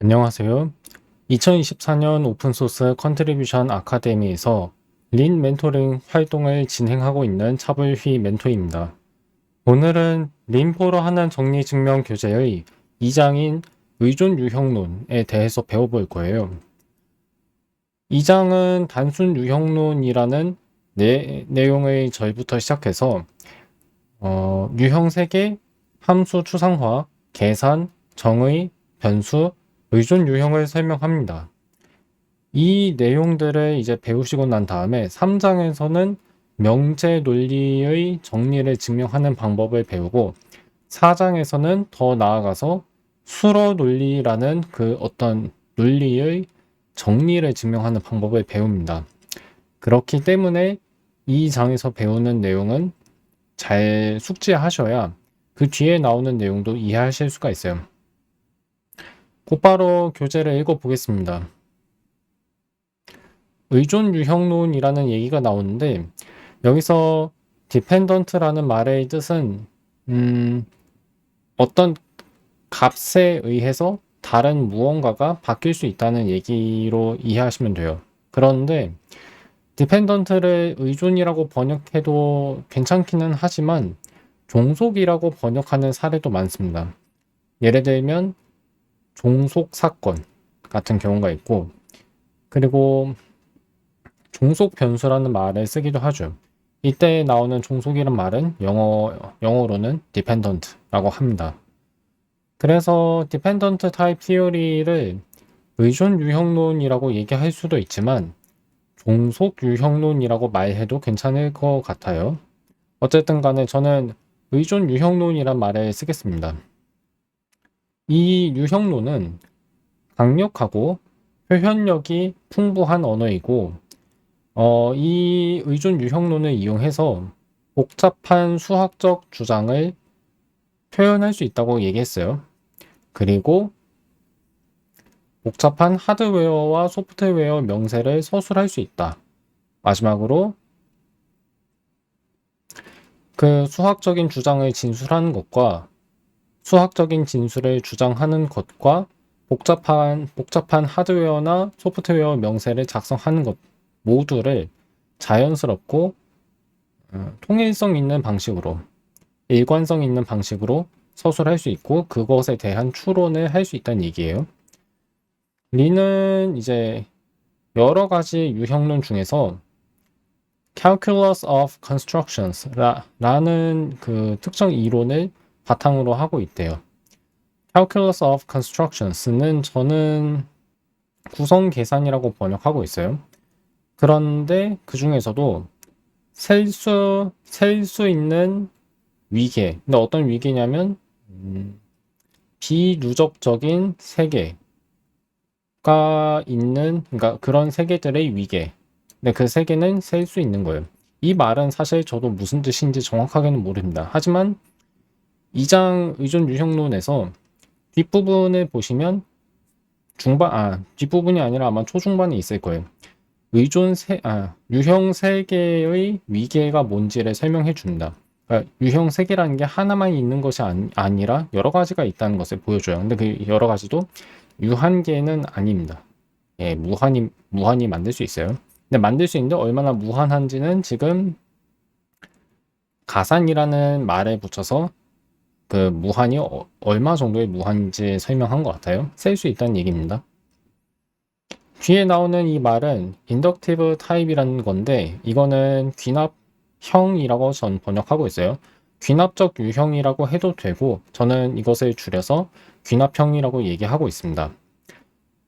안녕하세요. 2024년 오픈소스 컨트리뷰션 아카데미에서 린 멘토링 활동을 진행하고 있는 차불휘 멘토입니다. 오늘은 린포로 하는 정리증명 교재의 2장인 의존 유형론에 대해서 배워볼 거예요. 2장은 단순 유형론이라는 내용의 절부터 시작해서 유형 3개, 함수 추상화, 계산, 정의, 변수, 의존 유형을 설명합니다. 이 내용들을 이제 배우시고 난 다음에 3장에서는 명제 논리의 정리를 증명하는 방법을 배우고 4장에서는 더 나아가서 수러 논리라는 그 어떤 논리의 정리를 증명하는 방법을 배웁니다. 그렇기 때문에 이 장에서 배우는 내용은 잘 숙지하셔야 그 뒤에 나오는 내용도 이해하실 수가 있어요. 곧바로 교재를 읽어보겠습니다. 의존 유형론이라는 얘기가 나오는데 여기서 dependent라는 말의 뜻은 어떤 값에 의해서 다른 무언가가 바뀔 수 있다는 얘기로 이해하시면 돼요. 그런데 dependent를 의존이라고 번역해도 괜찮기는 하지만 종속이라고 번역하는 사례도 많습니다. 예를 들면 종속 사건 같은 경우가 있고, 그리고 종속 변수라는 말을 쓰기도 하죠. 이때 나오는 종속이란 말은 영어로는 dependent라고 합니다. 그래서 dependent type theory를 의존 유형론이라고 얘기할 수도 있지만 종속 유형론이라고 말해도 괜찮을 것 같아요. 어쨌든 간에 저는 의존 유형론이란 말을 쓰겠습니다. 이 유형론은 강력하고 표현력이 풍부한 언어이고 이 의존 유형론을 이용해서 복잡한 수학적 주장을 표현할 수 있다고 얘기했어요. 그리고 복잡한 하드웨어와 소프트웨어 명세를 서술할 수 있다. 마지막으로 그 수학적인 주장을 진술하는 것과 수학적인 진술을 주장하는 것과 복잡한 하드웨어나 소프트웨어 명세를 작성하는 것 모두를 자연스럽고 통일성 있는 방식으로, 일관성 있는 방식으로 서술할 수 있고 그것에 대한 추론을 할 수 있다는 얘기예요. 리는 이제 여러 가지 유형론 중에서 Calculus of Constructions 라는 그 특정 이론을 바탕으로 하고 있대요. Calculus of Constructions는 저는 구성 계산이라고 번역하고 있어요. 그런데 그 중에서도 셀 수 있는 위계. 근데 어떤 위계냐면 비누적적인 세계가 있는, 그러니까 그런 세계들의 위계. 근데 그 세계는 셀 수 있는 거예요. 이 말은 사실 저도 무슨 뜻인지 정확하게는 모릅니다. 하지만 2장 의존 유형론에서 뒷부분을 보시면 뒷부분이 아니라 아마 초중반에 있을 거예요. 유형 세계의 위계가 뭔지를 설명해 줍니다. 그러니까 유형 세계라는 게 하나만 있는 것이 아니라 여러 가지가 있다는 것을 보여줘요. 근데 그 여러 가지도 유한계는 아닙니다. 예, 무한히 만들 수 있어요. 근데 만들 수 있는데 얼마나 무한한지는 지금 가산이라는 말에 붙여서 그 무한이 얼마 정도의 무한인지 설명한 것 같아요. 셀 수 있다는 얘기입니다. 뒤에 나오는 이 말은 inductive type이라는 건데 이거는 귀납형이라고 전 번역하고 있어요. 귀납적 유형이라고 해도 되고 저는 이것을 줄여서 귀납형이라고 얘기하고 있습니다.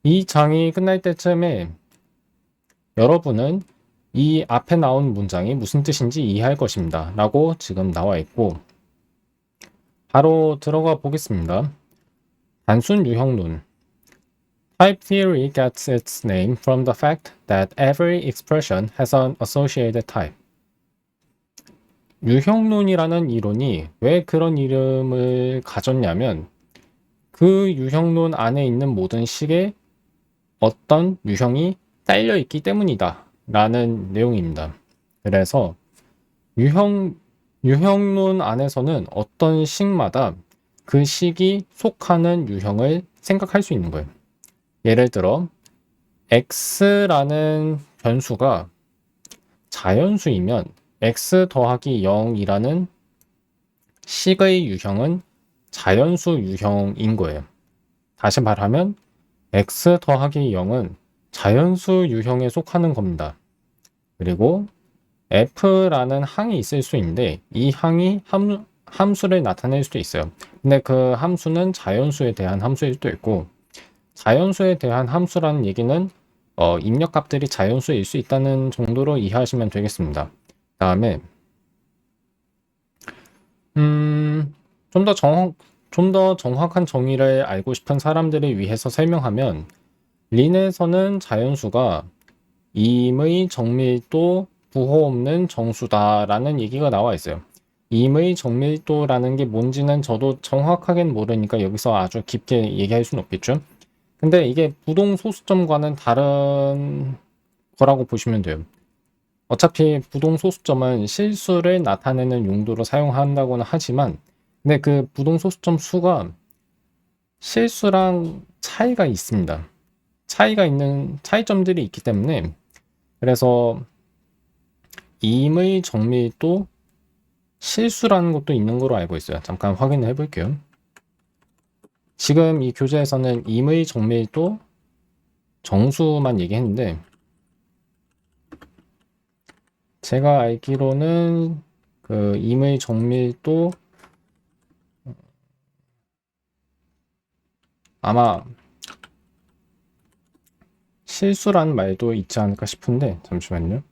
이 장이 끝날 때쯤에 여러분은 이 앞에 나온 문장이 무슨 뜻인지 이해할 것입니다. 라고 지금 나와 있고 바로 들어가 보겠습니다. 단순 유형론. Type theory gets its name from the fact that every expression has an associated type. 유형론이라는 이론이 왜 그런 이름을 가졌냐면 그 유형론 안에 있는 모든 식에 어떤 유형이 딸려 있기 때문이다 라는 내용입니다. 그래서 유형론 안에서는 어떤 식마다 그 식이 속하는 유형을 생각할 수 있는 거예요. 예를 들어 x라는 변수가 자연수이면 x 더하기 0이라는 식의 유형은 자연수 유형인 거예요. 다시 말하면 x 더하기 0은 자연수 유형에 속하는 겁니다. 그리고 f라는 항이 있을 수 있는데 이 항이 함수를 나타낼 수도 있어요. 근데 그 함수는 자연수에 대한 함수일 수도 있고, 자연수에 대한 함수라는 얘기는 입력값들이 자연수일 수 있다는 정도로 이해하시면 되겠습니다. 다음에 좀 더 정확한 정의를 알고 싶은 사람들을 위해서 설명하면, 린에서는 자연수가 임의 정밀도 부호 없는 정수다라는 얘기가 나와 있어요. 임의 정밀도라는 게 뭔지는 저도 정확하게는 모르니까 여기서 아주 깊게 얘기할 수는 없겠죠. 근데 이게 부동 소수점과는 다른 거라고 보시면 돼요. 어차피 부동 소수점은 실수를 나타내는 용도로 사용한다고는 하지만, 근데 그 부동 소수점 수가 실수랑 차이가 있습니다. 차이점들이 있기 때문에, 그래서 임의 정밀도 실수라는 것도 있는 거로 알고 있어요. 잠깐 확인을 해볼게요. 지금 이 교재에서는 임의 정밀도 정수만 얘기했는데, 제가 알기로는 그 임의 정밀도 아마 실수라는 말도 있지 않을까 싶은데, 잠시만요.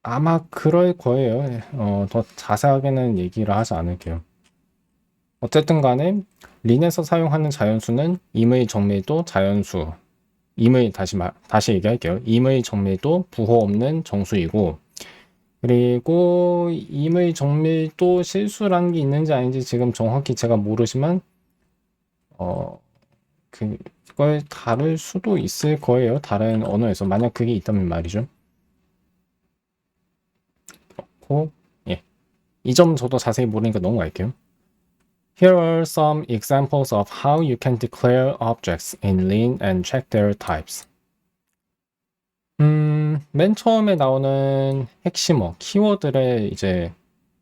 아마 그럴 거예요. 더 자세하게는 얘기를 하지 않을게요. 어쨌든 간에 린에서 사용하는 자연수는 임의 정밀도 자연수, 다시 얘기할게요. 임의 정밀도 부호 없는 정수이고, 그리고 임의 정밀도 실수라는 게 있는지 아닌지 지금 정확히 제가 모르지만 그걸 다룰 수도 있을 거예요. 다른 언어에서 만약 그게 있다면 말이죠. 그렇고, 예. 이 점 저도 자세히 모르니까 넘어갈게요. Here are some examples of how you can declare objects in Lean and check their types. 맨 처음에 나오는 핵심어, 키워드를 이제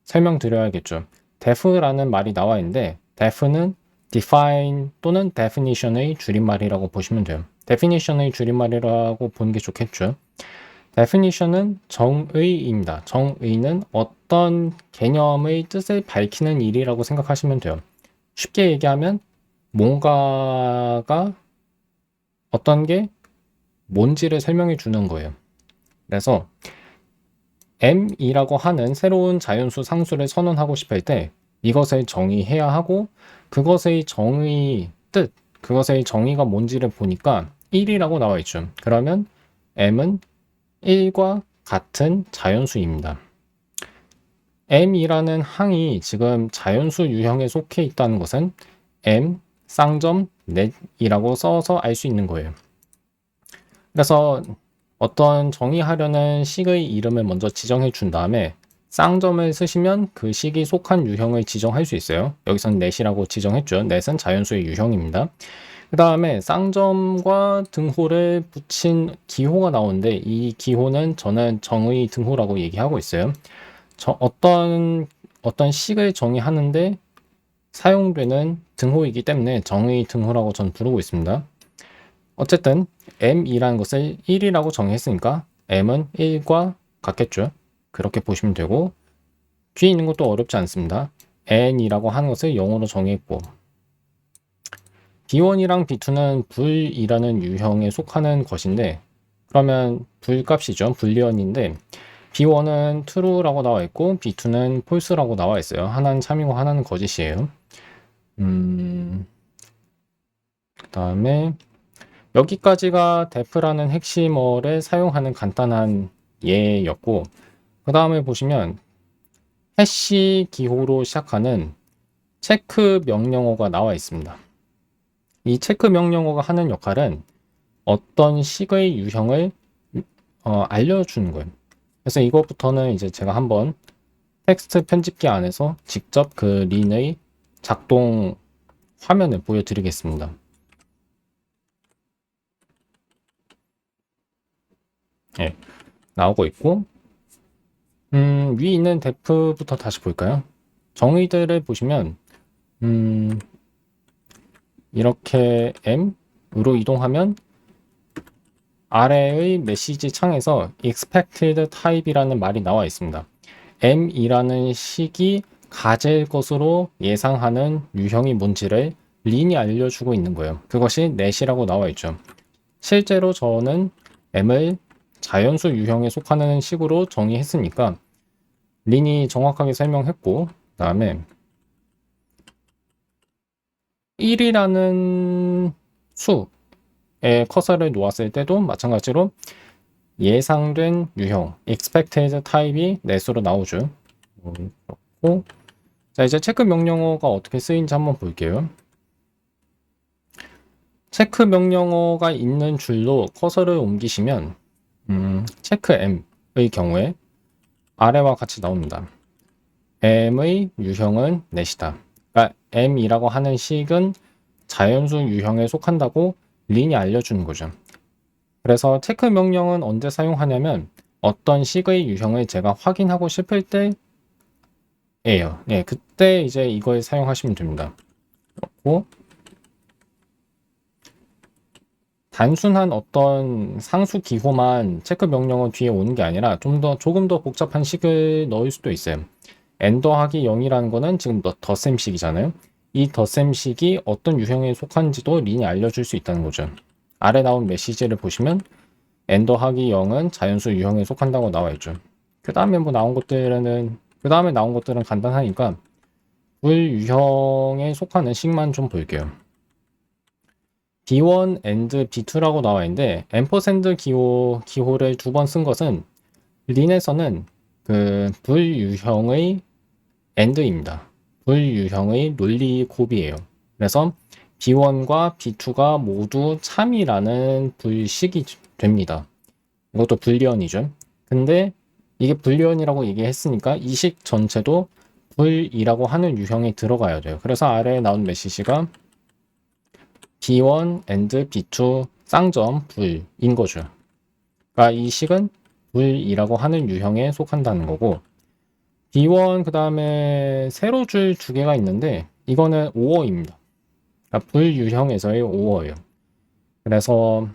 설명드려야겠죠. def라는 말이 나와 있는데, def는 define 또는 definition의 줄임말이라고 보시면 돼요. definition의 줄임말이라고 보는 게 좋겠죠. definition은 정의입니다. 정의는 어떤 개념의 뜻을 밝히는 일이라고 생각하시면 돼요. 쉽게 얘기하면 뭔가가 어떤 게 뭔지를 설명해 주는 거예요. 그래서 m이라고 하는 새로운 자연수 상수를 선언하고 싶을 때 이것을 정의해야 하고, 그것의 그것의 정의가 뭔지를 보니까 1이라고 나와 있죠. 그러면 m은 1과 같은 자연수입니다. m이라는 항이 지금 자연수 유형에 속해 있다는 것은 m 쌍점 net이라고 써서 알 수 있는 거예요. 그래서 어떤 정의하려는 식의 이름을 먼저 지정해 준 다음에 쌍점을 쓰시면 그 식이 속한 유형을 지정할 수 있어요. 여기서는 net이라고 지정했죠. net은 자연수의 유형입니다. 그 다음에 쌍점과 등호를 붙인 기호가 나오는데, 이 기호는 저는 정의 등호라고 얘기하고 있어요. 어떤 식을 정의하는데 사용되는 등호이기 때문에 정의 등호라고 저는 부르고 있습니다. 어쨌든 m이라는 것을 1이라고 정의했으니까 m은 1과 같겠죠. 그렇게 보시면 되고, 뒤에 있는 것도 어렵지 않습니다. n이라고 하는 것을 0으로 정의했고, b1이랑 b2는 불이라는 유형에 속하는 것인데, 그러면 불값이죠. 불리언인데, b1은 true라고 나와 있고 b2는 false라고 나와 있어요. 하나는 참이고 하나는 거짓이에요. 그 다음에 여기까지가 def라는 핵심어를 사용하는 간단한 예였고, 그 다음에 보시면 해시 기호로 시작하는 체크 명령어가 나와 있습니다. 이 체크 명령어가 하는 역할은 어떤 식의 유형을 알려주는 거예요. 그래서 이것부터는 이제 제가 한번 텍스트 편집기 안에서 직접 그 린의 작동 화면을 보여드리겠습니다. 예, 나오고 있고, 위 있는 def부터 다시 볼까요? 정의들을 보시면, 이렇게 M으로 이동하면 아래의 메시지 창에서 expected type이라는 말이 나와 있습니다. M이라는 식이 가질 것으로 예상하는 유형이 뭔지를 린이 알려주고 있는 거예요. 그것이 net이라고 나와 있죠. 실제로 저는 M을 자연수 유형에 속하는 식으로 정의했으니까 린이 정확하게 설명했고, 그 다음에 1이라는 수에 커서를 놓았을 때도 마찬가지로 예상된 유형, expected type이 net으로 나오죠. 그렇고, 자, 이제 체크 명령어가 어떻게 쓰인지 한번 볼게요. 체크 명령어가 있는 줄로 커서를 옮기시면 체크 M의 경우에 아래와 같이 나옵니다. M의 유형은 net이다. 그러니까 M이라고 하는 식은 자연수 유형에 속한다고 린이 알려주는 거죠. 그래서 체크 명령은 언제 사용하냐면 어떤 식의 유형을 제가 확인하고 싶을 때예요. 예, 그때 이제 이걸 사용하시면 됩니다. 그렇고 단순한 어떤 상수 기호만 체크 명령어 뒤에 오는 게 아니라 조금 더 복잡한 식을 넣을 수도 있어요. n 더하기 0이라는 거는 지금 덧셈 식이잖아요. 이 덧셈 식이 어떤 유형에 속한지도 린이 알려줄 수 있다는 거죠. 아래 나온 메시지를 보시면 n 더하기 0은 자연수 유형에 속한다고 나와 있죠. 그 다음에 나온 것들은 간단하니까 불유형에 속하는 식만 좀 볼게요. B1 and B2라고 나와 있는데 앰퍼샌드 기호를 두 번 쓴 것은 린에서는 그 불유형의 and입니다. 불유형의 논리 곱이에요. 그래서 B1과 B2가 모두 참이라는 불식이 됩니다. 이것도 불리언이죠. 근데 이게 불리언이라고 얘기했으니까 이 식 전체도 불이라고 하는 유형에 들어가야 돼요. 그래서 아래에 나온 메시지가 B1 and B2 쌍점 불인 거죠. 그러니까 이 식은 불이라고 하는 유형에 속한다는 거고 B1 그 다음에 세로 줄 두 개가 있는데 이거는 오어입니다. 그러니까 불유형에서의 오어예요. 그래서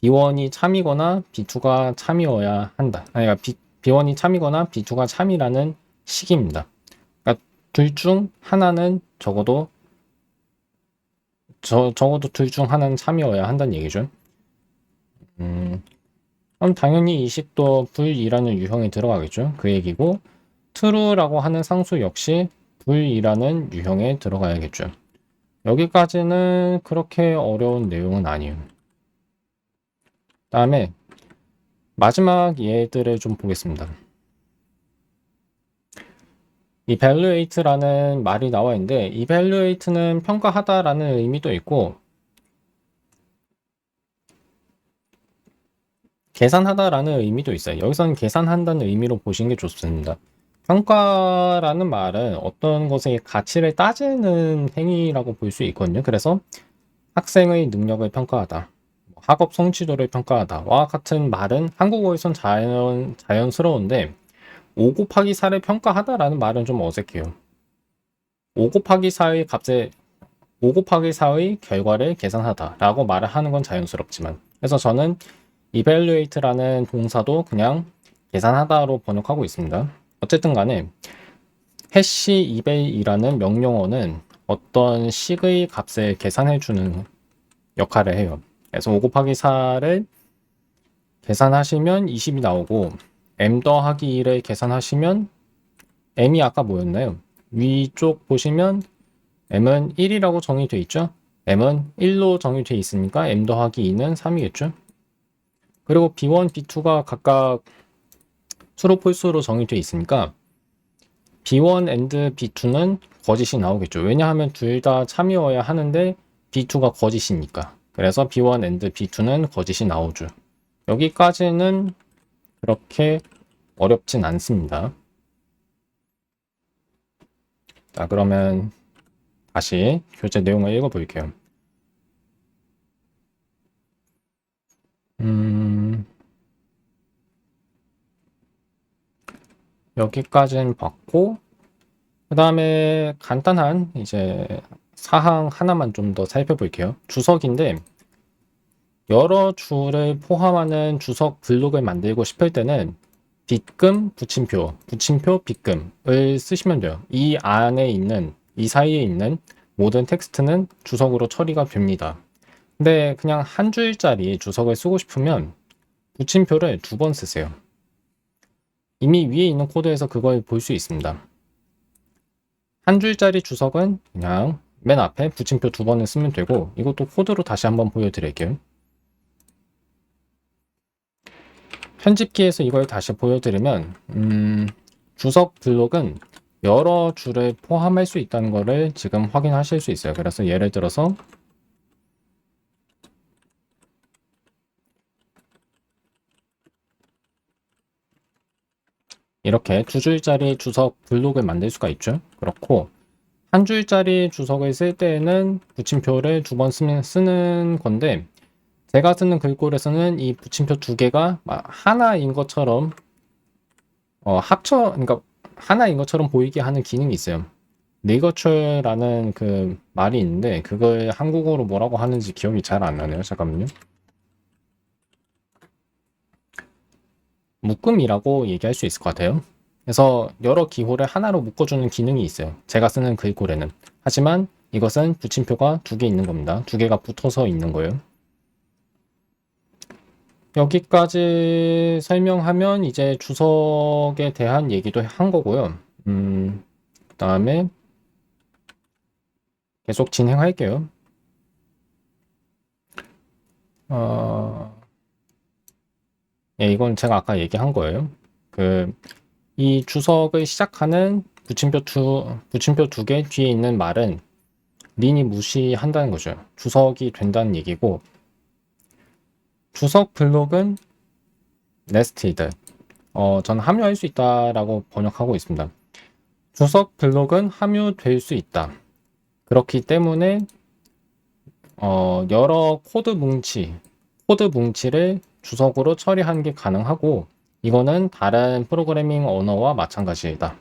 B1이 참이거나 B2가 참이어야 한다. 아니, 그러니까 B1이 참이거나 B2가 참이라는 식입니다. 그러니까 둘 중 하나는 적어도 둘 중 하나는 참이어야 한다는 얘기죠. 그럼 당연히 이 식도 불이라는 유형에 들어가겠죠. 그 얘기고 true라고 하는 상수 역시 불이라는 유형에 들어가야겠죠. 여기까지는 그렇게 어려운 내용은 아니에요. 다음에 마지막 예들을 좀 보겠습니다. evaluate라는 말이 나와 있는데 evaluate는 평가하다라는 의미도 있고 계산하다라는 의미도 있어요. 여기서는 계산한다는 의미로 보시는 게 좋습니다. 평가라는 말은 어떤 것의 가치를 따지는 행위라고 볼 수 있거든요. 그래서 학생의 능력을 평가하다, 학업 성취도를 평가하다와 같은 말은 한국어에선 자연스러운데 5 곱하기 4를 평가하다라는 말은 좀 어색해요. 5 곱하기 4의 결과를 계산하다라고 말을 하는 건 자연스럽지만 그래서 저는 evaluate라는 동사도 그냥 계산하다로 번역하고 있습니다. 어쨌든 간에 hash eval이라는 명령어는 어떤 식의 값을 계산해주는 역할을 해요. 그래서 5 곱하기 4를 계산하시면 20이 나오고 m 더하기 1을 계산하시면 m이 아까 뭐였나요? 위쪽 보시면 m은 1이라고 정의되어 있죠? m은 1로 정의되어 있으니까 m 더하기 2는 3이겠죠? 그리고 B1, B2가 각각 true, false로 정의되어 있으니까 B1 and B2는 거짓이 나오겠죠. 왜냐하면 둘 다 참이어야 하는데 B2가 거짓이니까. 그래서 B1 and B2는 거짓이 나오죠. 여기까지는 그렇게 어렵진 않습니다. 자, 그러면 다시 교재 내용을 읽어볼게요. 여기까지는 봤고, 그 다음에 간단한 이제 사항 하나만 좀 더 살펴볼게요. 주석인데, 여러 줄을 포함하는 주석 블록을 만들고 싶을 때는 빗금, 붙임표, 빗금을 쓰시면 돼요. 이 안에 있는, 이 사이에 있는 모든 텍스트는 주석으로 처리가 됩니다. 근데 그냥 한 줄짜리 주석을 쓰고 싶으면 붙임표를 2번 쓰세요. 이미 위에 있는 코드에서 그걸 볼 수 있습니다. 한 줄짜리 주석은 그냥 맨 앞에 붙임표 2번을 쓰면 되고, 이것도 코드로 다시 한번 보여드릴게요. 편집기에서 이걸 다시 보여드리면 주석 블록은 여러 줄을 포함할 수 있다는 것을 지금 확인하실 수 있어요. 그래서 예를 들어서 이렇게 2줄짜리 주석 블록을 만들 수가 있죠. 그렇고 한 줄짜리 주석을 쓸 때에는 붙임표를 2번 쓰는 건데, 제가 쓰는 글꼴에서는 이 붙임표 2개가 하나인 것처럼 그러니까 하나인 것처럼 보이게 하는 기능이 있어요. 리거처라는 그 말이 있는데 그걸 한국어로 뭐라고 하는지 기억이 잘 안 나네요. 잠깐만요. 묶음이라고 얘기할 수 있을 것 같아요. 그래서 여러 기호를 하나로 묶어주는 기능이 있어요. 제가 쓰는 글꼴에는. 하지만 이것은 붙임표가 2개 있는 겁니다. 2개가 붙어서 있는 거예요. 여기까지 설명하면 이제 주석에 대한 얘기도 한 거고요. 그 다음에 계속 진행할게요. 예, 이건 제가 아까 얘기한 거예요. 이 주석을 시작하는 붙임표 2개 뒤에 있는 말은 린이 무시한다는 거죠. 주석이 된다는 얘기고, 주석 블록은 nested. 저는 함유할 수 있다라고 번역하고 있습니다. 주석 블록은 함유될 수 있다. 그렇기 때문에 여러 코드 뭉치를 주석으로 처리하는 게 가능하고, 이거는 다른 프로그래밍 언어와 마찬가지이다.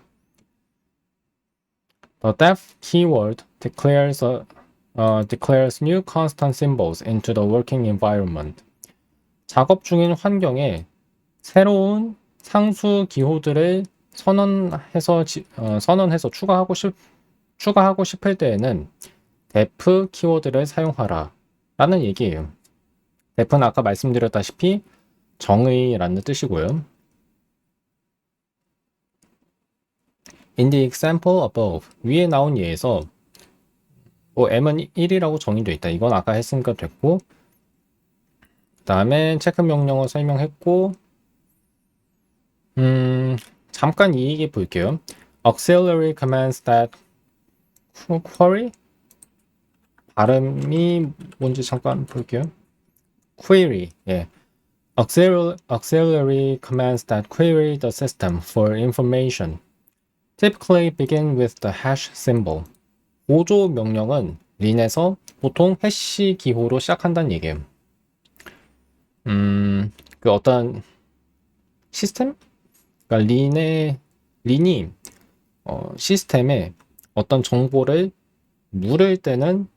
The def keyword declares new constant symbols into the working environment. 작업 중인 환경에 새로운 상수 기호들을 선언해서 추가하고 싶을 때에는 def 키워드를 사용하라 라는 얘기예요. def는 아까 말씀드렸다시피 정의라는 뜻이고요. In the example above, 위에 나온 예에서 m은 1이라고 정의되어 있다. 이건 아까 했으니까 됐고, 그 다음에 체크 명령어 설명했고, 잠깐 이 얘기 볼게요. Auxiliary commands that query? 발음이 뭔지 잠깐 볼게요. query, 예. Auxiliary commands that query the system for information typically begin with the hash symbol. 보조 명령은 린에서 보통 해시 기호로 시작한다는 얘기예요. 그 어떤 시스템? 그러니까 린이 시스템에 어떤 정보를 물을 때는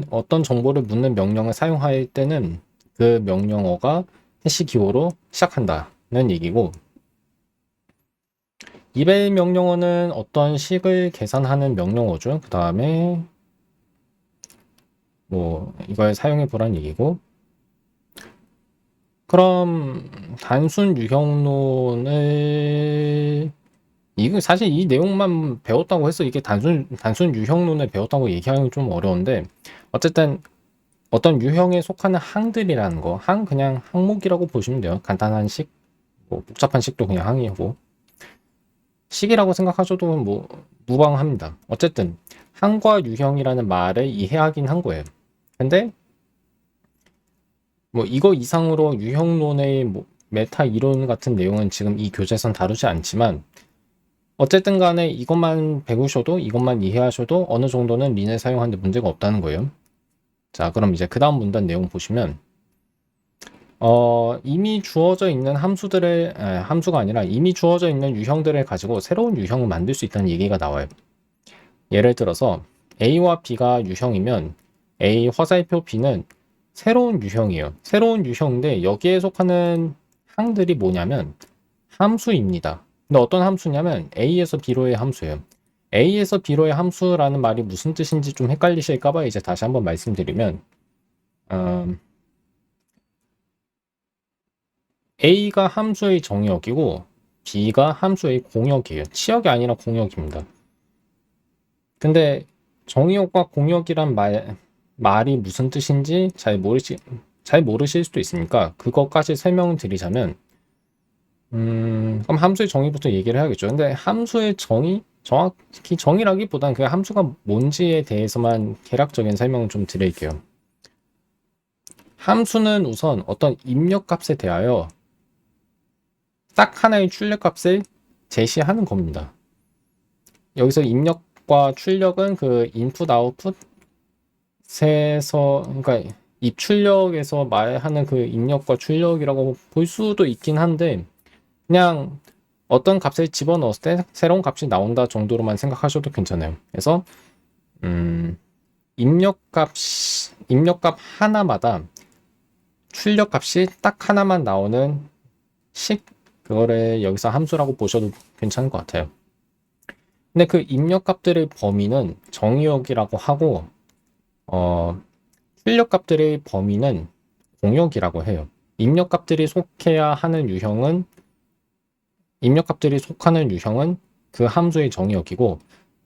어떤 정보를 묻는 명령을 사용할 때는 그 명령어가 해시 기호로 시작한다는 얘기고, 이벨 명령어는 어떤 식을 계산하는 명령어죠. 그 다음에 뭐 이걸 사용해 보란 얘기고, 그럼 단순 유형론을 이거 사실 이 내용만 배웠다고 해서 이게 단순 유형론을 배웠다고 얘기하기 좀 어려운데, 어쨌든 어떤 유형에 속하는 항들이라는 거, 그냥 항목이라고 보시면 돼요. 간단한 식, 뭐 복잡한 식도 그냥 항이고, 식이라고 생각하셔도 뭐 무방합니다. 어쨌든 항과 유형이라는 말을 이해하긴 한 거예요. 근데 뭐 이거 이상으로 유형론의 뭐 메타 이론 같은 내용은 지금 이 교재에선 다루지 않지만, 어쨌든 간에 이것만 배우셔도 이것만 이해하셔도 어느 정도는 린을 사용하는데 문제가 없다는 거예요. 자, 그럼 이제 그 다음 문단 내용 보시면 이미 주어져 있는 함수가 아니라 이미 주어져 있는 유형들을 가지고 새로운 유형을 만들 수 있다는 얘기가 나와요. 예를 들어서 A와 B가 유형이면 A 화살표 B는 새로운 유형이에요. 새로운 유형인데 여기에 속하는 항들이 뭐냐면 함수입니다. 근데 어떤 함수냐면 A에서 B로의 함수예요. A에서 B로의 함수라는 말이 무슨 뜻인지 좀 헷갈리실까봐 이제 다시 한번 말씀드리면 A가 함수의 정의역이고 B가 함수의 공역이에요. 치역이 아니라 공역입니다. 근데 정의역과 공역이란 말이 무슨 뜻인지 잘 모르실 수도 있으니까 그것까지 설명을 드리자면 그럼 함수의 정의부터 얘기를 해야겠죠. 근데 함수의 정확히 정의라기보단 그 함수가 뭔지에 대해서만 개략적인 설명을 좀 드릴게요. 함수는 우선 어떤 입력값에 대하여 딱 하나의 출력값을 제시하는 겁니다. 여기서 입력과 출력은 그 인풋 아웃풋에서 그러니까 입출력에서 말하는 그 입력과 출력이라고 볼 수도 있긴 한데 그냥 어떤 값을 집어넣었을 때 새로운 값이 나온다 정도로만 생각하셔도 괜찮아요. 그래서 입력값 하나마다 출력값이 딱 하나만 나오는 그거를 여기서 함수라고 보셔도 괜찮을 것 같아요. 근데 그 입력값들의 범위는 정의역이라고 하고 출력값들의 범위는 공역이라고 해요. 입력값들이 속하는 유형은 그 함수의 정의역이고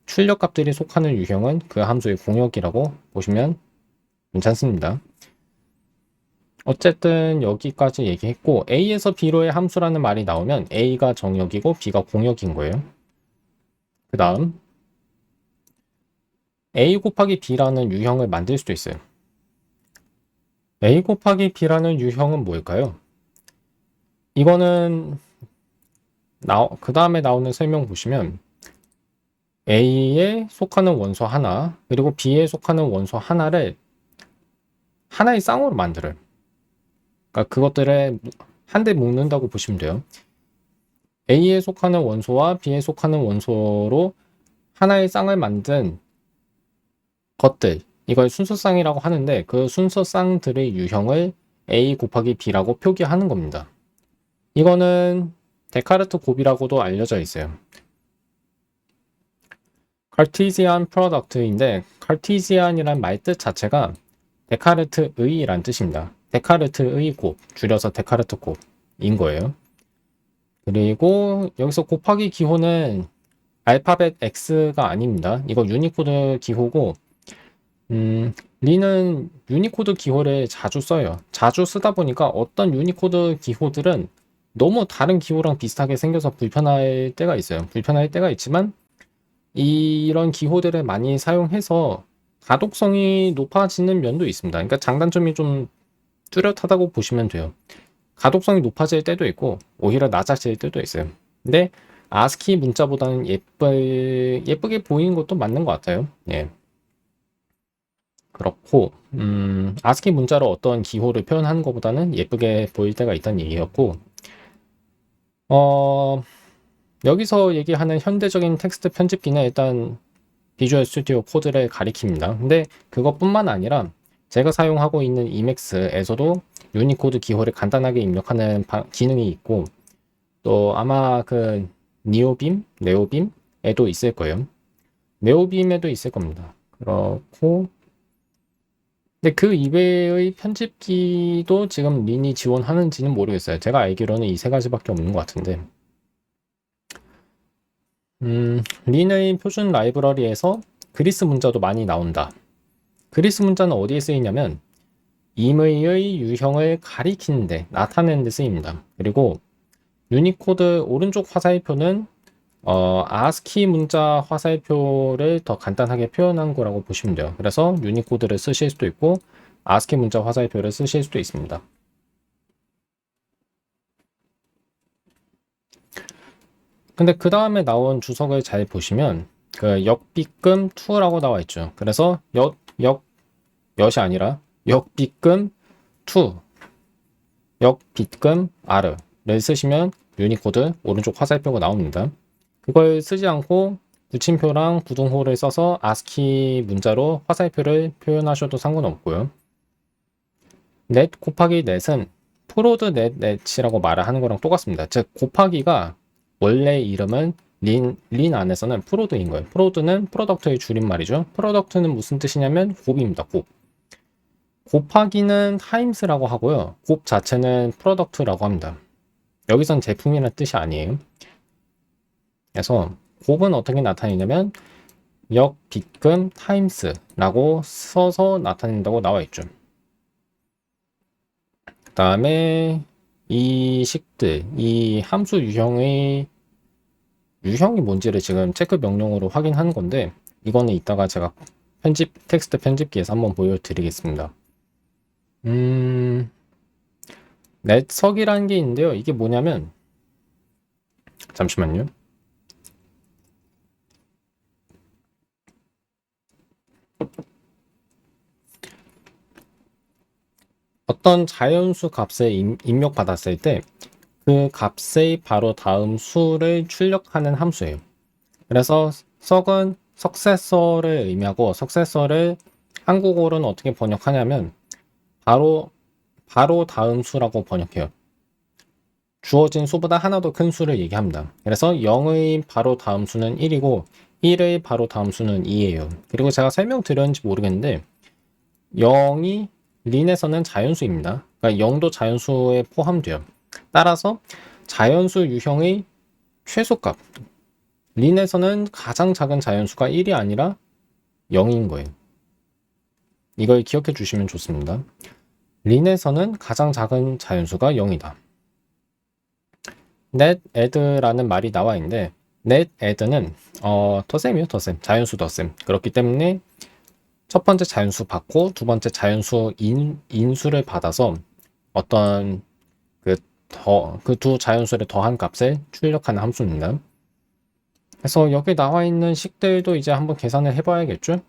출력값들이 속하는 유형은 그 함수의 공역이라고 보시면 괜찮습니다. 어쨌든 여기까지 얘기했고 A에서 B로의 함수라는 말이 나오면 A가 정역이고 B가 공역인 거예요. 그 다음 A 곱하기 B라는 유형을 만들 수도 있어요. A 곱하기 B라는 유형은 뭘까요? 이거는 그 다음에 나오는 설명 보시면 A에 속하는 원소 하나 그리고 B에 속하는 원소 하나를 하나의 쌍으로 만들어요. 그러니까 그것들을 한데 묶는다고 보시면 돼요. A에 속하는 원소와 B에 속하는 원소로 하나의 쌍을 만든 것들, 이걸 순서쌍이라고 하는데 그 순서쌍들의 유형을 A 곱하기 B라고 표기하는 겁니다. 이거는 데카르트 곱이라고도 알려져 있어요. 카르티지안 프로덕트인데 카르티지안이란 말뜻 자체가 데카르트의란 뜻입니다. 데카르트의 곱, 줄여서 데카르트 곱인 거예요. 그리고 여기서 곱하기 기호는 알파벳 X가 아닙니다. 이거 유니코드 기호고 리는 유니코드 기호를 자주 써요. 자주 쓰다 보니까 어떤 유니코드 기호들은 너무 다른 기호랑 비슷하게 생겨서 불편할 때가 있어요. 불편할 때가 있지만 이런 기호들을 많이 사용해서 가독성이 높아지는 면도 있습니다. 그러니까 장단점이 좀 뚜렷하다고 보시면 돼요. 가독성이 높아질 때도 있고 오히려 낮아질 때도 있어요. 근데 아스키 문자보다는 예쁘게 보이는 것도 맞는 것 같아요. 예. 그렇고 아스키 문자로 어떤 기호를 표현하는 것보다는 예쁘게 보일 때가 있다는 얘기였고 여기서 얘기하는 현대적인 텍스트 편집기는 일단 비주얼 스튜디오 코드를 가리킵니다. 근데 그것뿐만 아니라 제가 사용하고 있는 이맥스에서도 유니코드 기호를 간단하게 입력하는 기능이 있고 또 아마 그 네오빔에도 있을 거예요. 네오빔에도 있을 겁니다. 그렇고 근데 그 이외의 편집기도 지금 린이 지원하는지는 모르겠어요. 제가 알기로는 이 세 가지밖에 없는 것 같은데 린의 표준 라이브러리에서 그리스 문자도 많이 나온다. 그리스 문자는 어디에 쓰이냐면 임의의 유형을 가리키는데 나타내는 데 쓰입니다. 그리고 유니코드 오른쪽 화살표는 아스키 문자 화살표를 더 간단하게 표현한 거라고 보시면 돼요. 그래서 유니코드를 쓰실 수도 있고 아스키 문자 화살표를 쓰실 수도 있습니다. 근데 그 다음에 나온 주석을 잘 보시면 그 역비금 2라고 나와 있죠. 그래서 엿이 아니라 역비금 2, 역비금 R를 쓰시면 유니코드 오른쪽 화살표가 나옵니다. 그걸 쓰지 않고 붙임표랑 구등호를 써서 아스키 문자로 화살표를 표현하셔도 상관없고요. 넷 곱하기 넷은 프로드 넷이라고 말을 하는 거랑 똑같습니다. 즉 곱하기가 원래 이름은 린 안에서는 프로드인 거예요. 프로드는 프로덕트의 줄임말이죠. 프로덕트는 무슨 뜻이냐면 곱입니다. 곱. 곱하기는 타임스라고 하고요. 곱 자체는 프로덕트라고 합니다. 여기선 제품이라는 뜻이 아니에요. 그래서 곱은 어떻게 나타내냐면 역비금 타임스라고 써서 나타낸다고 나와 있죠. 그 다음에 이 식들, 이 함수 유형이 뭔지를 지금 체크 명령으로 확인하는 건데 이거는 이따가 제가 텍스트 편집기에서 한번 보여드리겠습니다. 넷석이라는 게 있는데요. 이게 뭐냐면 잠시만요. 어떤 자연수 값을 입력받았을 때 그 값의 바로 다음 수를 출력하는 함수예요. 그래서 석은 석세서를 의미하고 석세서를 한국어로는 어떻게 번역하냐면 바로 다음 수라고 번역해요. 주어진 수보다 하나 더 큰 수를 얘기합니다. 그래서 0의 바로 다음 수는 1이고 1의 바로 다음 수는 2예요. 그리고 제가 설명드렸는지 모르겠는데 0이 린에서는 자연수입니다. 그러니까 0도 자연수에 포함돼요. 따라서 자연수 유형의 최소값 린에서는 가장 작은 자연수가 1이 아니라 0인 거예요. 이걸 기억해 주시면 좋습니다. 린에서는 가장 작은 자연수가 0이다. net add라는 말이 나와 있는데 net add는 덧셈이에요. 덧셈. 자연수 덧셈. 그렇기 때문에 첫 번째 자연수 받고 두 번째 자연수 인수를 받아서 어떤 그 두 자연수를 더한 값을 출력하는 함수입니다. 그래서 여기 나와 있는 식들도 이제 한번 계산을 해봐야겠죠?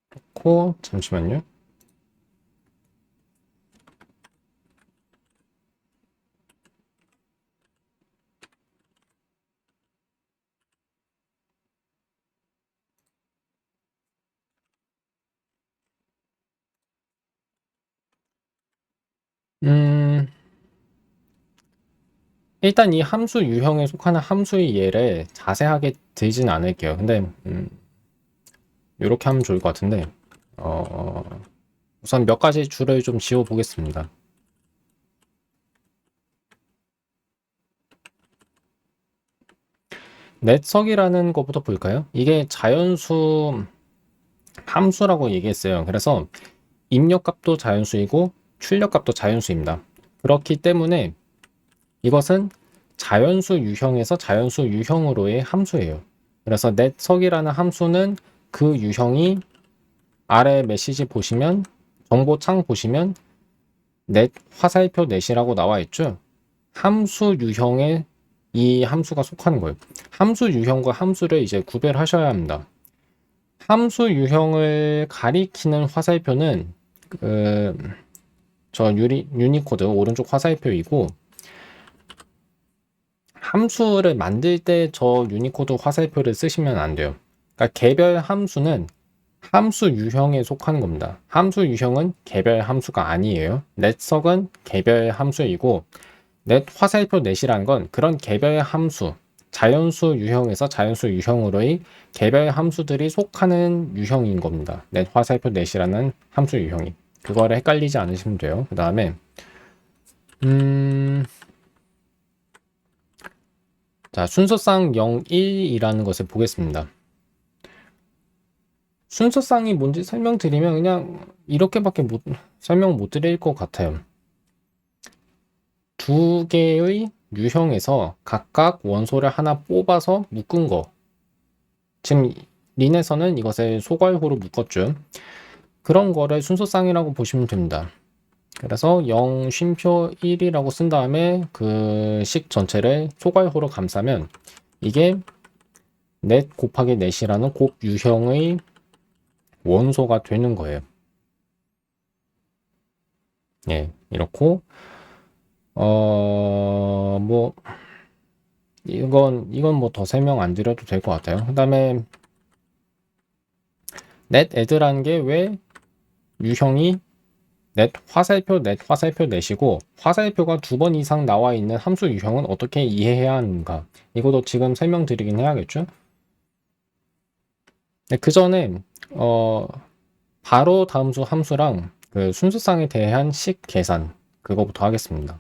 그렇고 잠시만요. 일단 이 함수 유형에 속하는 함수의 예를 자세하게 들진 않을게요. 근데 이렇게 하면 좋을 것 같은데 우선 몇 가지 줄을 좀 지워 보겠습니다. 넷석이라는 것부터 볼까요? 이게 자연수 함수라고 얘기했어요. 그래서 입력값도 자연수이고 출력값도 자연수입니다. 그렇기 때문에 이것은 자연수 유형에서 자연수 유형으로의 함수예요. 그래서 넷석이라는 함수는 그 유형이 아래 메시지 보시면 정보창 보시면 넷 화살표 넷이라고 나와 있죠. 함수 유형에 이 함수가 속하는 거예요. 함수 유형과 함수를 이제 구별하셔야 합니다. 함수 유형을 가리키는 화살표는 저 유니코드 오른쪽 화살표이고 함수를 만들 때 저 유니코드 화살표를 쓰시면 안 돼요. 그러니까 개별 함수는 함수 유형에 속하는 겁니다. 함수 유형은 개별 함수가 아니에요. 넷석은 개별 함수이고 넷 화살표 넷이라는 건 그런 개별 함수, 자연수 유형에서 자연수 유형으로의 개별 함수들이 속하는 유형인 겁니다. 넷 화살표 넷이라는 함수 유형이. 그거를 헷갈리지 않으시면 돼요. 그 다음에 자, 순서상 0, 1이라는 것을 보겠습니다. 순서상이 뭔지 설명드리면 그냥 이렇게밖에 설명 못 드릴 것 같아요. 두 개의 유형에서 각각 원소를 하나 뽑아서 묶은 거. 지금 린에서는 이것을 소괄호로 묶었죠. 그런 거를 순서상이라고 보시면 됩니다. 그래서 0 쉼표 1이라고 쓴 다음에 그 식 전체를 소괄호로 감싸면 이게 넷 곱하기 넷이라는 곱 유형의 원소가 되는 거예요. 예, 이렇고 뭐 이건 뭐 더 설명 안 드려도 될 것 같아요. 그다음에 넷 애드라는 게 왜 유형이 넷 화살표 넷이고 화살표가 2번 이상 나와 있는 함수 유형은 어떻게 이해해야 하는가? 이것도 지금 설명드리긴 해야겠죠? 네, 그 전에 바로 다음 수 함수랑 그 순수쌍에 대한 식 계산 그거부터 하겠습니다.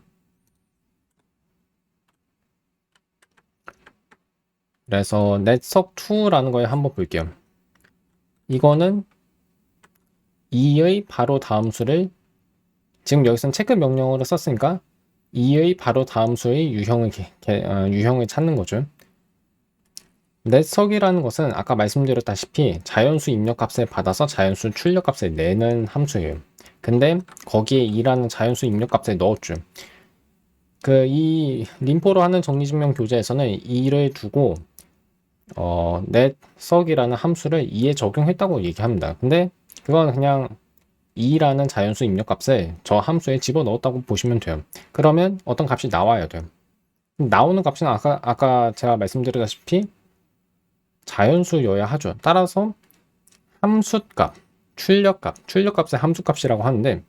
그래서 netSOC2라는 거에 한번 볼게요. 이거는 2의 바로 다음 수를 지금 여기서는 체크 명령어를 썼으니까 2의 바로 다음 수의 유형을 찾는 거죠. netSOC이라는 것은 아까 말씀드렸다시피 자연수 입력값을 받아서 자연수 출력값을 내는 함수예요. 근데 거기에 2라는 자연수 입력값을 넣었죠. 이 림포로 하는 정리증명 교재에서는 2를 두고 netSOC이라는 함수를 2에 적용했다고 얘기합니다. 근데 그건 그냥 2라는 자연수 입력값을 저 함수에 집어넣었다고 보시면 돼요. 그러면 어떤 값이 나와야 돼요. 나오는 값은 아까 제가 말씀드렸다시피 자연수여야 하죠. 따라서 함수값, 출력값을 함수값이라고 하는데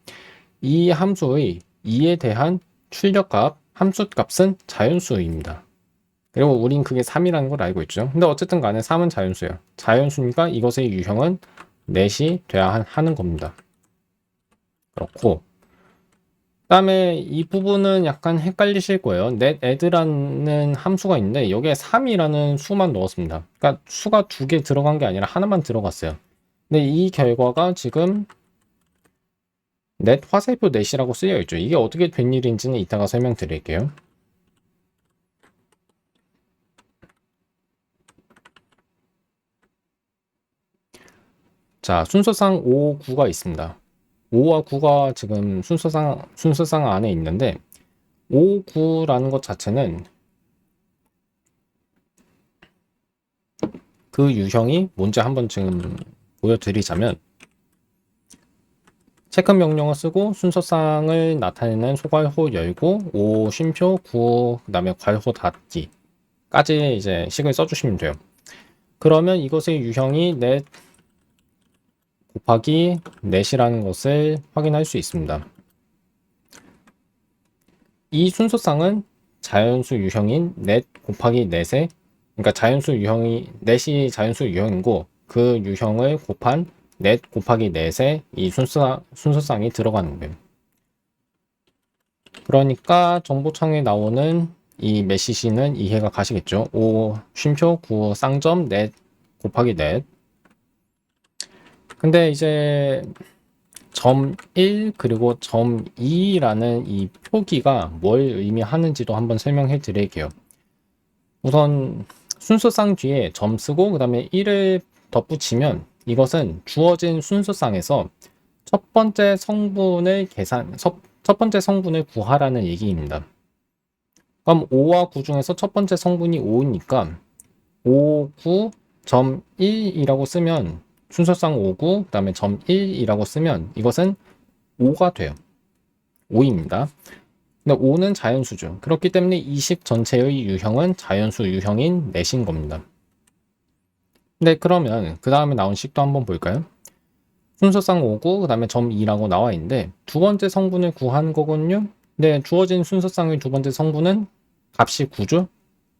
이 함수의 2에 대한 출력값, 함수값은 자연수입니다. 그리고 우린 그게 3이라는 걸 알고 있죠. 근데 어쨌든 간에 3은 자연수예요. 자연수니까 이것의 유형은 넷이 돼야 하는 겁니다. 그렇고 그다음에 이 부분은 약간 헷갈리실 거예요. netAdd라는 함수가 있는데 여기에 3이라는 수만 넣었습니다. 그러니까 수가 2개 들어간 게 아니라 하나만 들어갔어요. 근데 이 결과가 지금 net 화살표 net이라고 쓰여 있죠. 이게 어떻게 된 일인지는 이따가 설명드릴게요. 자, 순서상 5, 9가 있습니다. 5와 9가 지금 순서상 안에 있는데 5, 9라는 것 자체는 그 유형이 뭔지 한번 지금 보여드리자면 체크 명령을 쓰고 순서상을 나타내는 소괄호 열고 5 쉼표 9 그다음에 괄호 닫기까지 이제 식을 써주시면 돼요. 그러면 이것의 유형이 넷 곱하기 넷이라는 것을 확인할 수 있습니다. 이 순서상은 자연수 유형인 넷 곱하기 넷에 그러니까 자연수 유형이 넷이 자연수 유형이고 그 유형을 곱한 넷 곱하기 넷에 이 순서상이 들어가는 거예요. 그러니까 정보창에 나오는 이 메시지는 이해가 가시겠죠. 5 쉼표 9 쌍점 넷 곱하기 넷. 근데 이제 점 1 그리고 점 2라는 이 표기가 뭘 의미하는지도 한번 설명해 드릴게요. 우선 순서상 뒤에 점 쓰고 그 다음에 1을 덧붙이면 이것은 주어진 순서상에서 첫 번째 성분을 구하라는 얘기입니다. 그럼 5와 9 중에서 첫 번째 성분이 5이니까 5, 9, 점 1이라고 쓰면 순서상 5, 9, 그 다음에 점 1이라고 쓰면 이것은 5가 돼요. 5입니다. 근데 5는 자연수죠. 그렇기 때문에 이 식 전체의 유형은 자연수 유형인 넷인 겁니다. 근데 그러면 그 다음에 나온 식도 한번 볼까요? 순서상 5, 9, 그 다음에 점 2라고 나와 있는데 두 번째 성분을 구한 거군요. 네, 주어진 순서상의 두 번째 성분은 값이 9죠.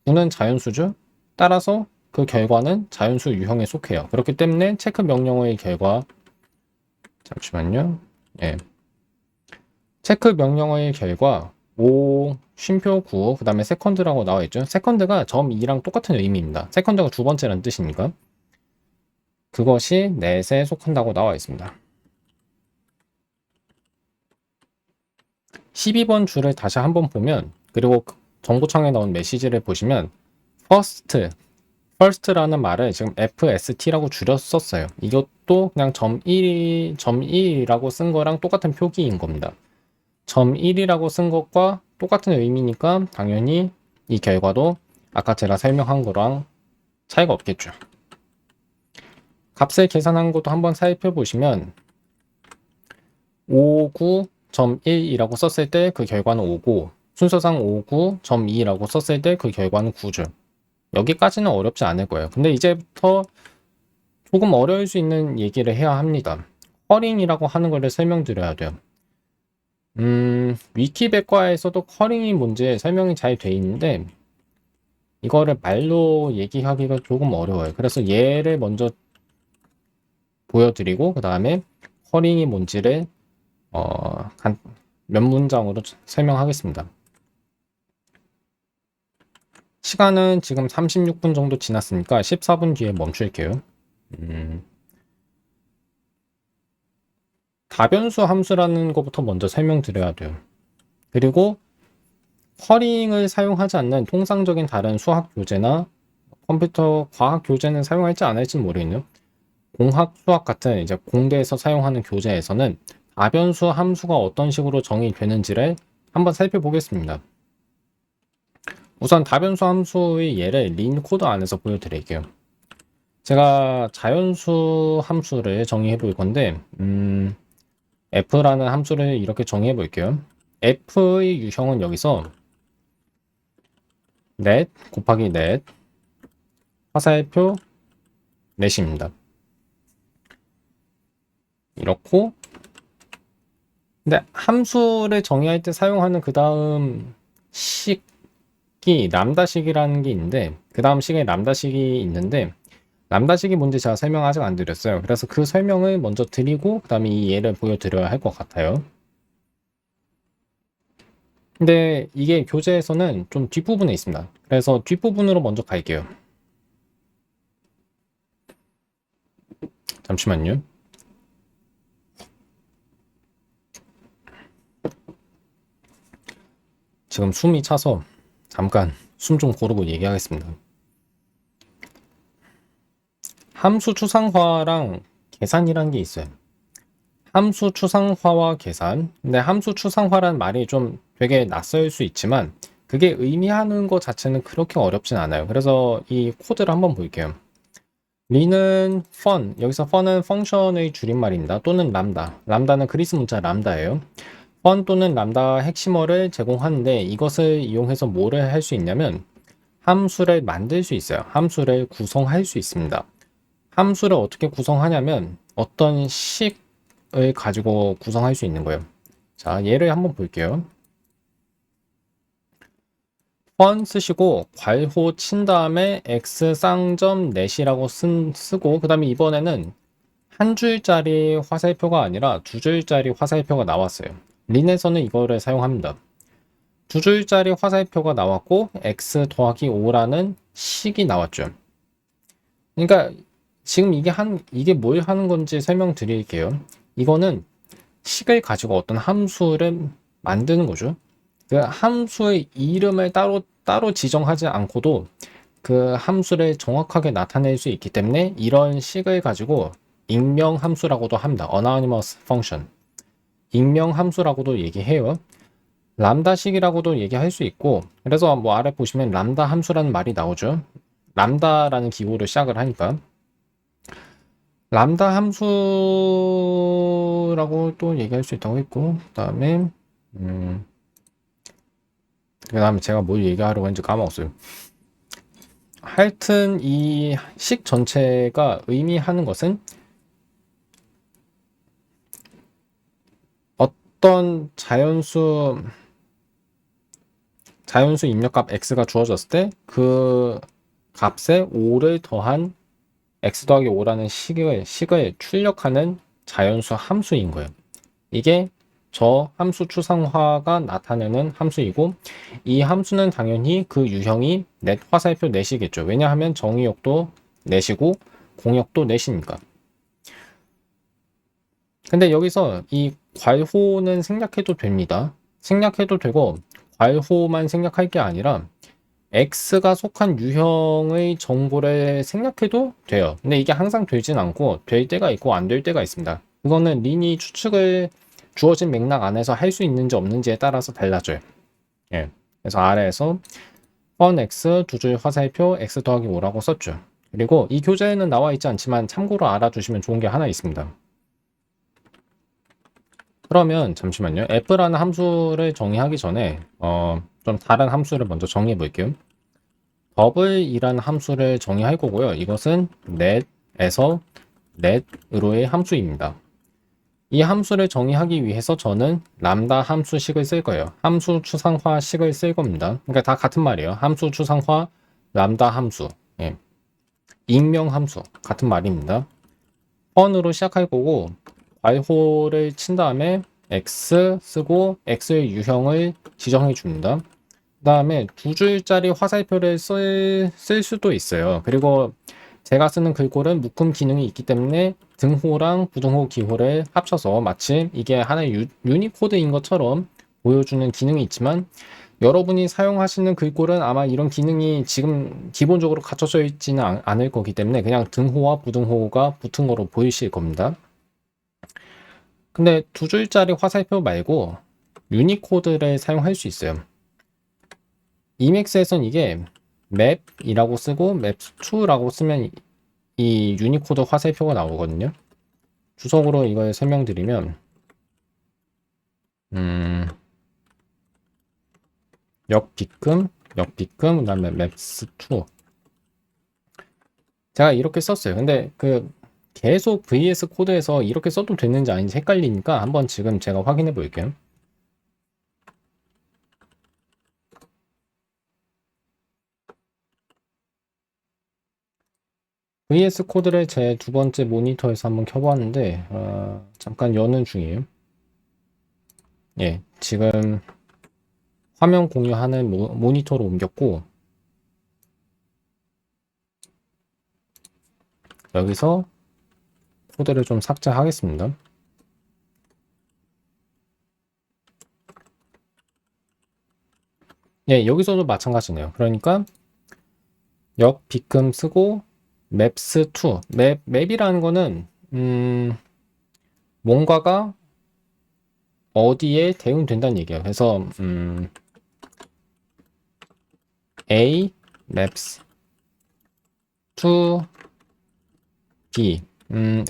9는 자연수죠. 따라서 그 결과는 자연수 유형에 속해요. 그렇기 때문에 체크 명령어의 결과 잠시만요. 예. 체크 명령어의 결과 5 쉼표 9 그 다음에 세컨드라고 나와 있죠. 세컨드가 점 2랑 똑같은 의미입니다. 세컨드가 두 번째라는 뜻이니까 그것이 넷에 속한다고 나와 있습니다. 12번 줄을 다시 한번 보면 그리고 정보창에 나온 메시지를 보시면 first라는 말을 지금 FST라고 줄여 썼어요. 이것도 그냥 점 1이라고 쓴 거랑 똑같은 표기인 겁니다. 점 1이라고 쓴 것과 똑같은 의미니까 당연히 이 결과도 아까 제가 설명한 거랑 차이가 없겠죠. 값을 계산한 것도 한번 살펴보시면 59.1이라고 썼을 때 그 결과는 5고 순서상 59.2라고 썼을 때 그 결과는 9죠. 여기까지는 어렵지 않을 거예요. 근데 이제부터 조금 어려울 수 있는 얘기를 해야 합니다. 커링이라고 하는 것을 설명드려야 돼요. 위키백과에서도 커링이 뭔지 설명이 잘 돼 있는데 이거를 말로 얘기하기가 조금 어려워요. 그래서 얘를 먼저 보여드리고 그 다음에 커링이 뭔지를 몇 문장으로 설명하겠습니다. 시간은 지금 36분 정도 지났으니까 14분 뒤에 멈출게요. 다변수 함수라는 것부터 먼저 설명드려야 돼요. 그리고 커링을 사용하지 않는 통상적인 다른 수학 교재나 컴퓨터 과학 교재는 사용할지 안 할지는 모르겠네요. 공학, 수학 같은 이제 공대에서 사용하는 교재에서는 다변수 함수가 어떤 식으로 정의되는지를 한번 살펴보겠습니다. 우선 다변수 함수의 예를 린 코드 안에서 보여드릴게요. 제가 자연수 함수를 정의해 볼 건데 f라는 함수를 이렇게 정의해 볼게요. f의 유형은 여기서 net 곱하기 net 화살표 net입니다. 이렇고 근데 함수를 정의할 때 사용하는 그 다음 식이 람다식이라는 게 있는데 그 다음 식에 람다식이 있는데 람다식이 뭔지 제가 설명 아직 안 드렸어요. 그래서 그 설명을 먼저 드리고 그 다음에 이 예를 보여드려야 할 것 같아요. 근데 이게 교재에서는 좀 뒷부분에 있습니다. 그래서 뒷부분으로 먼저 갈게요. 잠시만요. 지금 숨이 차서 잠깐 숨 좀 고르고 얘기하겠습니다. 함수 추상화랑 계산이란 게 있어요. 함수 추상화와 계산. 근데 함수 추상화란 말이 좀 되게 낯설 수 있지만 그게 의미하는 것 자체는 그렇게 어렵진 않아요. 그래서 이 코드를 한번 볼게요. 리는 fun, 여기서 fun은 펑션의 줄임말입니다. 또는 람다. 람다는 그리스 문자 람다예요. fun 또는 람다 핵심어를 제공하는데 이것을 이용해서 뭐를 할 수 있냐면 함수를 만들 수 있어요. 함수를 구성할 수 있습니다. 함수를 어떻게 구성하냐면 어떤 식을 가지고 구성할 수 있는 거예요. 자, 예를 한번 볼게요. fun 쓰시고 괄호 친 다음에 x 쌍점 넷이라고 쓰고 그 다음에 이번에는 한 줄짜리 화살표가 아니라 두 줄짜리 화살표가 나왔어요. 린에서는 이거를 사용합니다. 두 줄짜리 화살표가 나왔고 x 더하기 5라는 식이 나왔죠. 그러니까 지금 이게 뭘 하는 건지 설명드릴게요. 이거는 식을 가지고 어떤 함수를 만드는 거죠. 그 함수의 이름을 따로 지정하지 않고도 그 함수를 정확하게 나타낼 수 있기 때문에 이런 식을 가지고 익명 함수라고도 합니다. Anonymous function. 익명 함수라고도 얘기해요. 람다식이라고도 얘기할 수 있고 그래서 뭐 아래 보시면 람다 함수라는 말이 나오죠. 람다라는 기호를 시작을 하니까 람다 함수라고 또 얘기할 수 있다고 했고 그 다음에 제가 뭘 얘기하려고 했는지 까먹었어요. 하여튼 이 식 전체가 의미하는 것은 어떤 자연수 입력값 x가 주어졌을 때 그 값에 5를 더한 x 더하기 5라는 식을 출력하는 자연수 함수인 거예요. 이게 저 함수 추상화가 나타내는 함수이고 이 함수는 당연히 그 유형이 넷 화살표 넷이겠죠. 왜냐하면 정의역도 넷이고 공역도 넷이니까. 근데 여기서 이 괄호는 생략해도 됩니다. 생략해도 되고 괄호만 생략할 게 아니라 x가 속한 유형의 정보를 생략해도 돼요. 근데 이게 항상 되진 않고 될 때가 있고 안 될 때가 있습니다. 그거는 린이 추측을 주어진 맥락 안에서 할 수 있는지 없는지에 따라서 달라져요. 예. 그래서 아래에서 fun x 두 줄 화살표 x 더하기 5라고 썼죠. 그리고 이 교재에는 나와 있지 않지만 참고로 알아두시면 좋은 게 하나 있습니다. 그러면 잠시만요. f라는 함수를 정의하기 전에 좀 다른 함수를 먼저 정의해 볼게요. 더블이라는 함수를 정의할 거고요. 이것은 net에서 net으로의 함수입니다. 이 함수를 정의하기 위해서 저는 람다 함수식을 쓸 거예요. 함수 추상화식을 쓸 겁니다. 그러니까 다 같은 말이에요. 함수 추상화, 람다 함수, 예. 익명 함수 같은 말입니다. 펀으로 시작할 거고 괄호를 친 다음에 x 쓰고 x의 유형을 지정해 줍니다. 그 다음에 두 줄짜리 화살표를 쓸 수도 있어요. 그리고 제가 쓰는 글꼴은 묶음 기능이 있기 때문에 등호랑 부등호 기호를 합쳐서 마치 이게 하나의 유니코드인 것처럼 보여주는 기능이 있지만 여러분이 사용하시는 글꼴은 아마 이런 기능이 지금 기본적으로 갖춰져 있지는 않을 거기 때문에 그냥 등호와 부등호가 붙은 거로 보이실 겁니다. 근데 두 줄짜리 화살표 말고 유니코드를 사용할 수 있어요. 이맥스에선 이게 맵이라고 쓰고 맵2라고 쓰면 이 유니코드 화살표가 나오거든요. 주석으로 이걸 설명드리면 역비금, 그 다음에 맵스2 제가 이렇게 썼어요. 근데 계속 VS 코드에서 이렇게 써도 되는지 아닌지 헷갈리니까 한번 지금 제가 확인해 볼게요. VS 코드를 제 두 번째 모니터에서 한번 켜봤는데 잠깐 여는 중이에요. 예, 지금 화면 공유하는 모니터로 옮겼고 여기서 코드를 좀 삭제하겠습니다. 예, 여기서도 마찬가지네요. 그러니까 역비금 쓰고 맵스2 맵이라는 거는 뭔가가 어디에 대응된다는 얘기예요. 그래서 A maps to B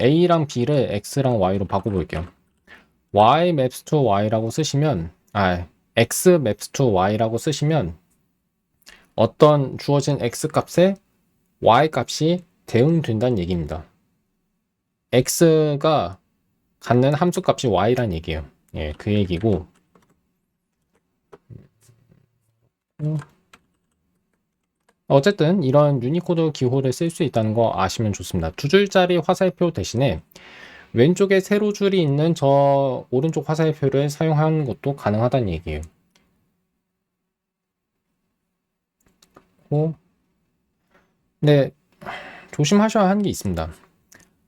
A랑 B를 X랑 Y로 바꿔볼게요. Y maps to Y라고 쓰시면 X maps to Y라고 쓰시면 어떤 주어진 X 값에 Y 값이 대응된다는 얘기입니다. X가 갖는 함수 값이 Y란 얘기예요. 예, 그 얘기고 어쨌든 이런 유니코드 기호를 쓸 수 있다는 거 아시면 좋습니다. 두 줄짜리 화살표 대신에 왼쪽에 세로 줄이 있는 저 오른쪽 화살표를 사용하는 것도 가능하다는 얘기예요. 근데 조심하셔야 하는 게 있습니다.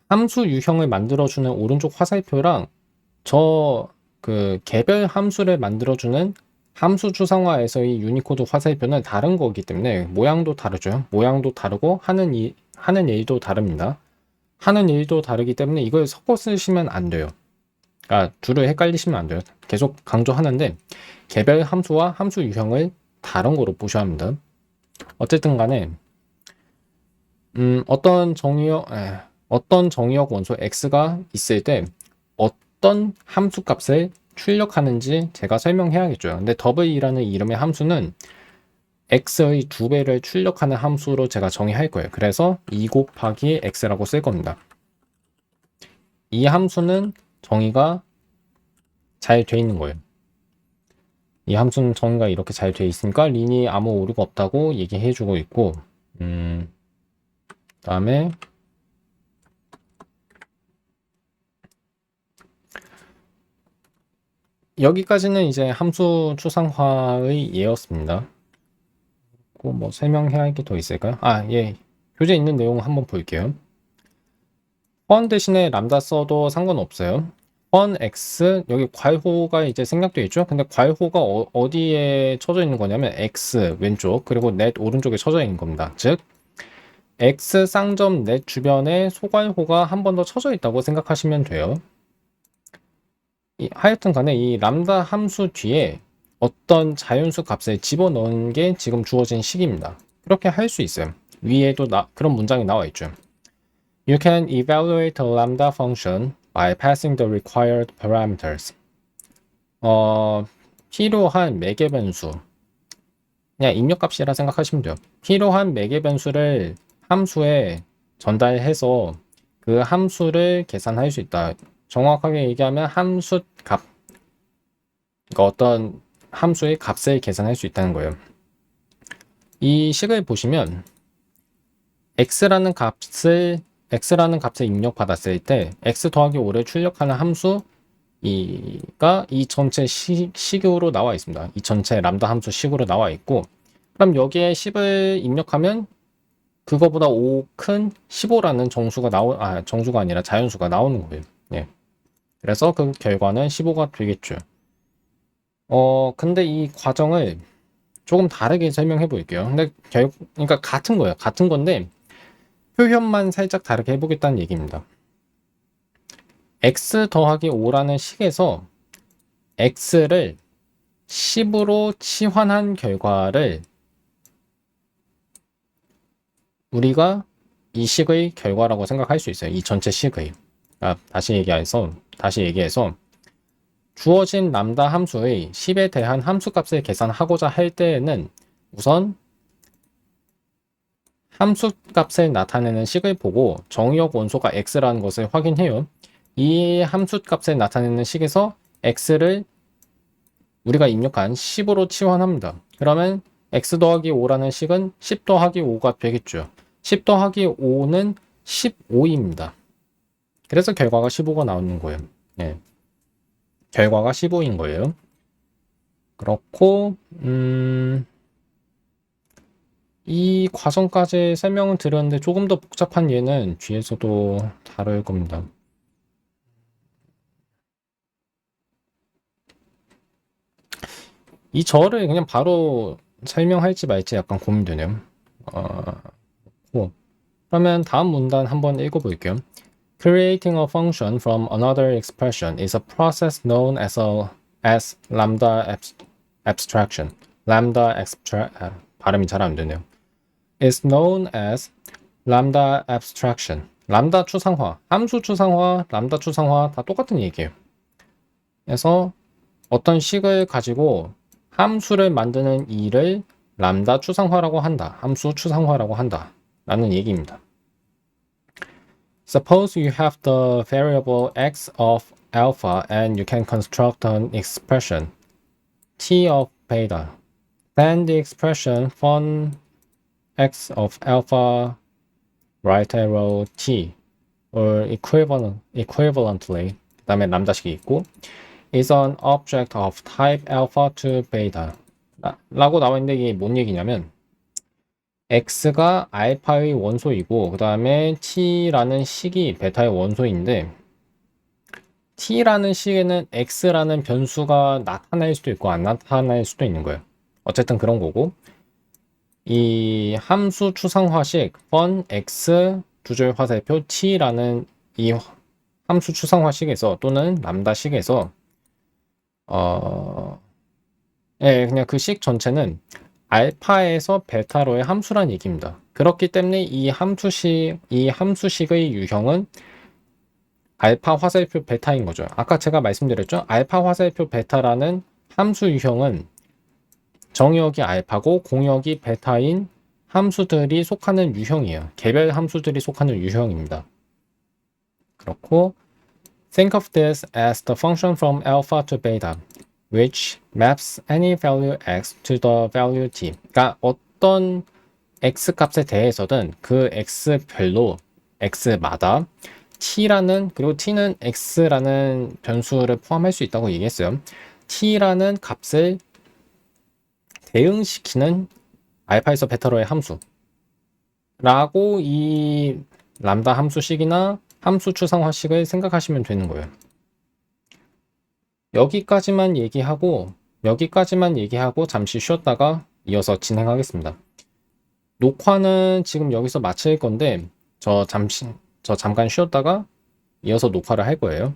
함수 유형을 만들어주는 오른쪽 화살표랑 개별 함수를 만들어주는 함수 추상화에서의 유니코드 화살표는 다른 거기 때문에 모양도 다르죠. 모양도 다르고 하는 일도 다릅니다. 하는 일도 다르기 때문에 이걸 섞어 쓰시면 안 돼요. 그러니까 둘을 헷갈리시면 안 돼요. 계속 강조하는데 개별 함수와 함수 유형을 다른 거로 보셔야 합니다. 어쨌든 간에 어떤 정의역 원소 x가 있을 때 어떤 함수 값을 출력하는지 제가 설명해야겠죠. 근데 더블이라는 이름의 함수는 x의 2배를 출력하는 함수로 제가 정의할 거예요. 그래서 2 곱하기 x라고 쓸 겁니다. 이 함수는 정의가 잘 돼 있는 거예요. 이 함수는 정의가 이렇게 잘 돼 있으니까 린이 아무 오류가 없다고 얘기해 주고 있고 다음에 여기까지는 이제 함수 추상화의 예였습니다. 뭐 설명해야 할 게 더 있을까요? 예. 교재에 있는 내용 한번 볼게요. 펀 대신에 람다 써도 상관없어요. 펀 x 여기 괄호가 이제 생략되어 있죠. 근데 괄호가 어디에 쳐져 있는 거냐면 x 왼쪽 그리고 net 오른쪽에 쳐져 있는 겁니다. 즉 x 쌍점 net 주변에 소괄호가 한 번 더 쳐져 있다고 생각하시면 돼요. 하여튼 간에 이 람다 함수 뒤에 어떤 자연수 값을 집어넣은 게 지금 주어진 식입니다. 그렇게 할 수 있어요. 위에도 그런 문장이 나와 있죠. You can evaluate a lambda function by passing the required parameters. 필요한 매개 변수. 그냥 입력값이라 생각하시면 돼요. 필요한 매개 변수를 함수에 전달해서 그 함수를 계산할 수 있다. 정확하게 얘기하면 함수 값, 그러니까 어떤 함수의 값을 계산할 수 있다는 거예요. 이 식을 보시면 x라는 값을 입력받았을 때 x 더하기 5를 출력하는 함수 이가 이 전체 식으로 나와 있습니다. 이 전체 람다 함수 식으로 나와 있고, 그럼 여기에 10을 입력하면 그거보다 5 큰 15라는 정수가 아니라 자연수가 나오는 거예요. 예. 그래서 그 결과는 15가 되겠죠. 근데 이 과정을 조금 다르게 설명해 볼게요. 근데 그러니까 같은 거예요. 같은 건데 표현만 살짝 다르게 해보겠다는 얘기입니다. x 더하기 5라는 식에서 x를 10으로 치환한 결과를 우리가 이 식의 결과라고 생각할 수 있어요. 이 전체 식의. 다시 얘기해서 주어진 람다 함수의 10에 대한 함수값을 계산하고자 할 때에는 우선 함수값을 나타내는 식을 보고 정의역 원소가 x라는 것을 확인해요. 이 함수값을 나타내는 식에서 x를 우리가 입력한 10으로 치환합니다. 그러면 x 더하기 5라는 식은 10 더하기 5가 되겠죠. 10 더하기 5는 15입니다. 그래서 결과가 15가 나오는 거예요. 네. 결과가 15인 거예요. 그렇고 이 과정까지 설명을 드렸는데 조금 더 복잡한 예는 뒤에서도 다룰 겁니다. 이 저를 그냥 바로 설명할지 말지 약간 고민되네요. 그러면 다음 문단 한번 읽어볼게요. Creating a function from another expression is a process known as lambda abstraction. 발음이 잘 안 되네요. is known as lambda abstraction. 람다 추상화, 함수 추상화, 람다 추상화 다 똑같은 얘기예요. 그래서 어떤 식을 가지고 함수를 만드는 일을 람다 추상화라고 한다. 함수 추상화라고 한다. 라는 얘기입니다. Suppose you have the variable x of alpha and you can construct an expression t of beta. Then the expression fun x of alpha right arrow t or equivalently 그 다음에 람다식이 있고 is an object of type alpha to beta 라고 나와 있는데 이게 뭔 얘기냐면 x가 알파의 원소이고 그 다음에 t라는 식이 베타의 원소인데 t라는 식에는 x라는 변수가 나타날 수도 있고 안 나타날 수도 있는 거예요. 어쨌든 그런 거고 이 함수 추상화식 fun x 두줄 화살표 t라는 이 함수 추상화식에서 또는 람다식에서 그냥 그 식 전체는 알파에서 베타로의 함수란 얘기입니다. 그렇기 때문에 이 함수식의 유형은 알파 화살표 베타인 거죠. 아까 제가 말씀드렸죠. 알파 화살표 베타라는 함수 유형은 정의역이 알파고 공역이 베타인 함수들이 속하는 유형이에요. 개별 함수들이 속하는 유형입니다. 그렇고 think of this as the function from alpha to beta which maps any value x to the value t. 그러니까 어떤 x 값에 대해서든 그 x별로 x마다 t라는 그리고 t는 x라는 변수를 포함할 수 있다고 얘기했어요. t라는 값을 대응시키는 알파에서 베타로의 함수 라고 이 람다 함수식이나 함수 추상화식을 생각하시면 되는 거예요. 여기까지만 얘기하고 잠시 쉬었다가 이어서 진행하겠습니다. 녹화는 지금 여기서 마칠 건데 저 잠깐 쉬었다가 이어서 녹화를 할 거예요.